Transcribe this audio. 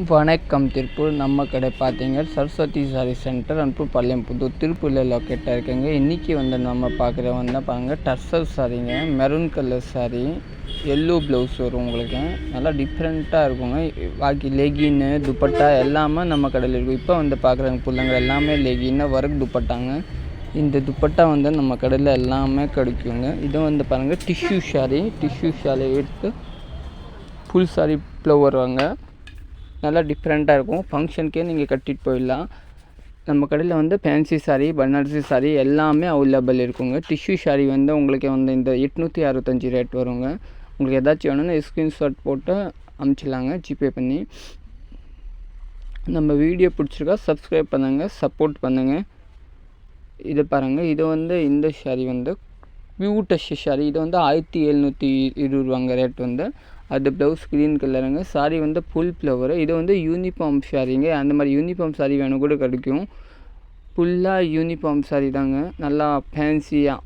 வணக்கம் திருப்பூர். நம்ம கடை பார்த்தீங்க சரஸ்வதி சாரி சென்டர் அன்புபாளையம் புதூர் திருப்பூரில் லொக்கேட்டாக இருக்குங்க. இன்றைக்கி நம்ம பார்க்குற பாருங்கள் டர்சர் சாரீங்க, maroon colour saree, yellow blouse வரும் உங்களுக்கு. நல்லா டிஃப்ரெண்ட்டாக இருக்குங்க. பாக்கி லெகின்னு துப்பட்டா எல்லாமே நம்ம கடையில் இருக்கும். இப்போ பார்க்குற பிள்ளைங்க எல்லாமே லெகின்னு ஒர்க் துப்பட்டாங்க. இந்த துப்பட்டா நம்ம கடையில் எல்லாமே கிடைக்குங்க. இது பாருங்கள் டிஷ்யூ சாரீ எடுத்து ஃபுல் சாரீ ஃப்ளவர் வாங்க. நல்லா டிஃப்ரெண்ட்டாக இருக்கும். ஃபங்க்ஷனுக்கே நீங்கள் கட்டிட்டு போயிடலாம். நம்ம கடையில் ஃபேன்சி சாரீ, பனாரசி சாரீ எல்லாமே அவைலபிள் இருக்குங்க. டிஷ்யூ சாரீ உங்களுக்கு இந்த 865 ரேட் வருங்க. உங்களுக்கு ஏதாச்சும் வேணும்னா ஸ்க்ரீன்ஷாட் போட்டு அனுப்பிச்சிடலாங்க ஜிபே பண்ணி. நம்ம வீடியோ பிடிச்சிருக்கா சப்ஸ்கிரைப் பண்ணுங்கள், சப்போர்ட் பண்ணுங்கள். இது பாருங்கள், இது இந்த சாரீ பியூட்டஷ் சாரீ. இது 1720 ரூபாங்க ரேட். அது ப்ளவுஸ் க்ரீன் கலருங்க. Sari full flower. இது யூனிஃபார்ம் சாரீங்க. அந்த மாதிரி யூனிஃபார்ம் சாரீ வேணும் கூட கிடைக்கும். ஃபுல்லாக யூனிஃபார்ம் சாரீ தாங்க. நல்லா ஃபேன்சியாக